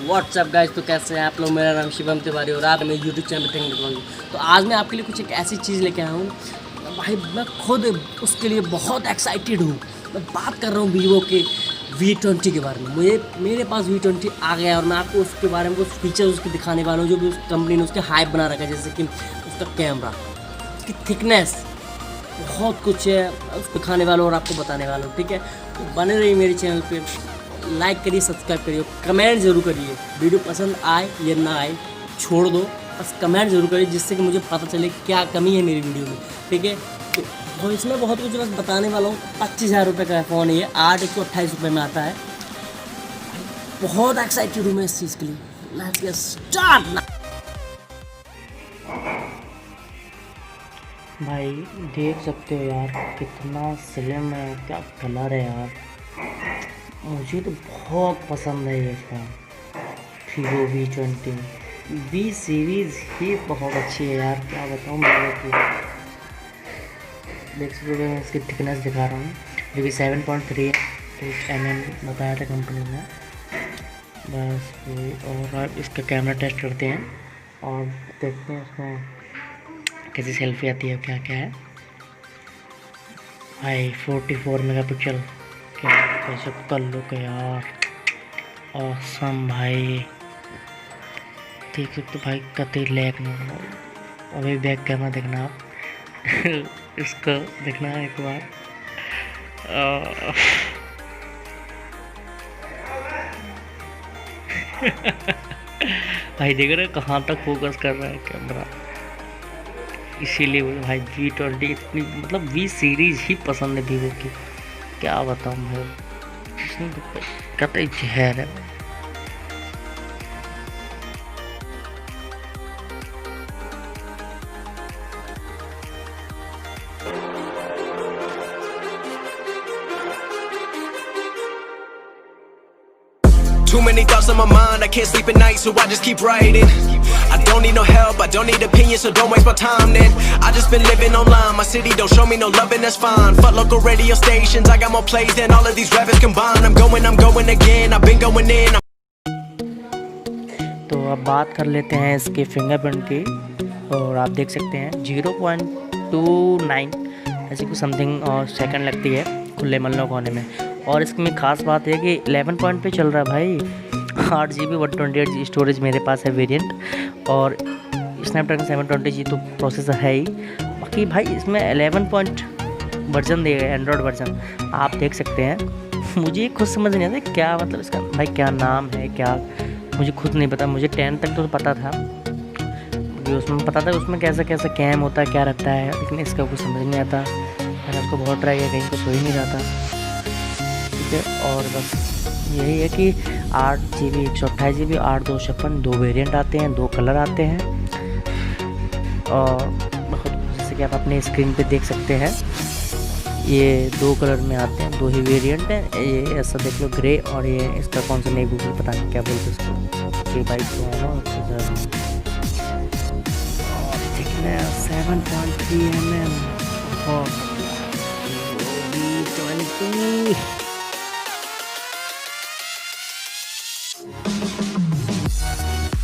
WhatsApp guys, तो कैसे हैं आप लोग। मेरा नाम शिवम तिवारी और आप मेरे यूट्यूब चैनल पर टेक्निकल। तो आज मैं आपके लिए कुछ एक ऐसी चीज़ लेके आया हूँ भाई, मैं खुद उसके लिए बहुत एक्साइटेड हूँ। मैं बात कर रहा हूँ वीवो के V20 के बारे में। मेरे पास V20 आ गया है और मैं आपको उसके बारे में कुछ फीचर्स उसके दिखाने वाला हूँ जो भी उस कंपनी ने उसके हाइप बना रखा है। जैसे कि उसका कैमरा, उसकी थिकनेस, बहुत कुछ है उसको दिखाने वाला हूँ और आपको बताने वाला हूँ। ठीक है, तो बने रहिए मेरे चैनल पे, लाइक करिए, सब्सक्राइब करिए, कमेंट ज़रूर करिए। वीडियो पसंद आए या ना आए छोड़ दो, बस कमेंट ज़रूर करिए जिससे कि मुझे पता चले क्या कमी है मेरी वीडियो में। ठीक है, तो इसमें बहुत कुछ बस बताने वाला हूँ। 25,000 रुपये का फ़ोन है ये, 828 रुपये में आता है। बहुत एक्साइटेड हूँ मैं इस चीज़ के लिए। Let's get start. भाई देख सकते हो यार कितना स्लिम है, क्या कलर है यार। मुझे तो बहुत पसंद है ये phone. Vivo V20 V series ही बहुत अच्छी है यार, क्या बताऊँ मैं की। देख सकते हो, मैं इसकी थिकनेस दिखा रहा हूँ जो कि 7.3 है, कुछ mm बताया था कंपनी ने। बस वही, और इसका कैमरा टेस्ट करते हैं और देखते हैं इसमें कैसी सेल्फी आती है, क्या क्या है। भाई 44 मेगापिक्सल, क्या गजब का लुक है यार, ऑसम भाई। देख सकते भाई कतई लैग नहीं हो। अभी बैक कैमरा देखना आप इसको देखना है एक बार। भाई देख रहे कहाँ तक फोकस कर रहा है कैमरा। इसीलिए भाई V20 इतनी, मतलब V सीरीज़ ही पसंद है वीवो की, क्या बताऊँ भाई। इसमें तो कतई जहर है। Too many thoughts on my mind, I can't sleep at night, so I just keep writing. I don't need no help, I don't need opinions, so don't waste my time then. I just been living online, my city don't show me no love and that's fine. Fuck local radio stations, I got more plays than all of these rappers combined. I'm going again, I've been going in. तो अब बात कर लेते हैं इसके fingerprint की, और आप देख सकते हैं 0.29 ऐसी कुछ समथिंग और सेकंड लगती है खुले अनलॉक होने में। और इसमें ख़ास बात है कि 11 पॉइंट पे चल रहा है भाई। 8GB 128GB स्टोरेज मेरे पास है वेरिएंट, और स्नैपड्रैगन 720G तो प्रोसेसर है ही। बाकी भाई इसमें 11 पॉइंट वर्जन दिया गया, एंड्रॉयड वर्जन आप देख सकते हैं। मुझे खुद समझ नहीं आता क्या मतलब इसका भाई, क्या नाम है, क्या मुझे खुद नहीं पता। मुझे 10 तक तो पता था, उसमें पता था उसमें कैसा कैसा कैम होता है, क्या रहता है, लेकिन इसका कुछ समझ नहीं आता। मैंने उसको बहुत ट्राई किया, कहीं कुछ हो ही नहीं रहा था। ठीक है, और बस यही है कि 8GB 128GB 8/256 दो वेरिएंट आते हैं, 2 कलर आते हैं। और बहुत जैसे कि आप अपने स्क्रीन पे देख सकते हैं, ये 2 कलर में आते हैं, 2 ही वेरिएंट हैं। ये ऐसा देख लो, ग्रे, और ये इसका कौन सा नहीं गूगल पता नहीं क्या बोलते उसको, ये बाइक तो है ना। देखना 7.3 mm और V20।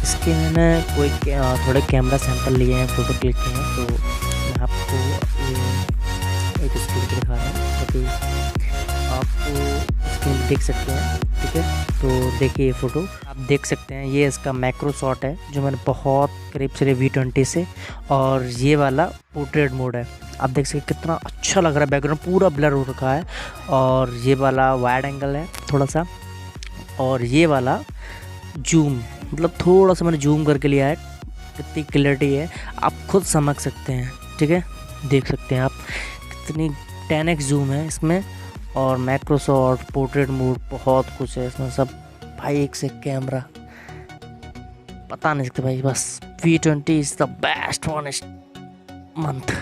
इसके मैंने कोई थोड़े कैमरा सैंपल लिए हैं, फ़ोटो क्लिक किए हैं, तो मैं आपको ये एक स्क्रीन पर दिखा रहा हूँ ताकि आप स्क्रीन देख सकते हैं। ठीक है, तो देखिए ये फ़ोटो आप देख सकते हैं, ये इसका मैक्रो शॉट है जो मैंने बहुत करीब से V20 से। और ये वाला पोर्ट्रेट मोड है, आप देख सकते कितना अच्छा लग रहा है, बैकग्राउंड पूरा ब्लर हो रखा है। और ये वाला वाइड एंगल है थोड़ा सा, और ये वाला जूम, मतलब थोड़ा सा मैंने जूम करके लिया है, कितनी क्लैरिटी है आप खुद समझ सकते हैं। ठीक है, देख सकते हैं आप कितनी 10x जूम है इसमें, और माइक्रोसॉफ्ट पोर्ट्रेट मोड बहुत कुछ है इसमें सब भाई। एक से कैमरा बता नहीं सकते भाई, बस V20 is the best one इस मंथ।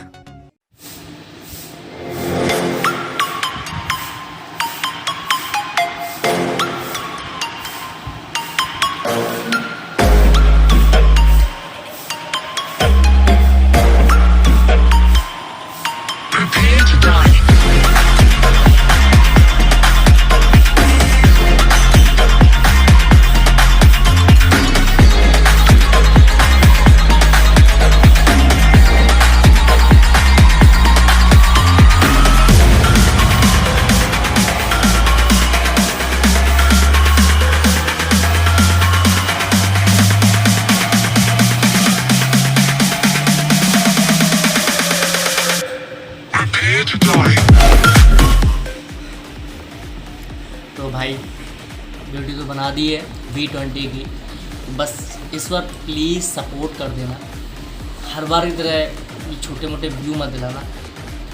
तो भाई वीडियो तो बना दी है V20 की, बस इस वक्त प्लीज़ सपोर्ट कर देना। हर बार की तरह छोटे मोटे व्यू मत दिलाना,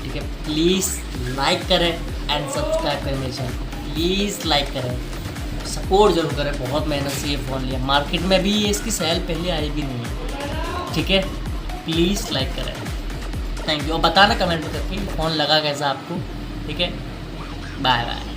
ठीक है। प्लीज़ लाइक करें एंड सब्सक्राइब करें मेरे चैनल को, प्लीज़ लाइक करें, सपोर्ट जरूर करें। बहुत मेहनत से ये फ़ोन लिया, मार्केट में भी ये इसकी सेल पहले आई भी नहीं है, ठीक है। प्लीज़ लाइक करें, थैंक यू। और बताना कमेंट में करके फ़ोन लगा कैसा आपको, ठीक है। Bye bye.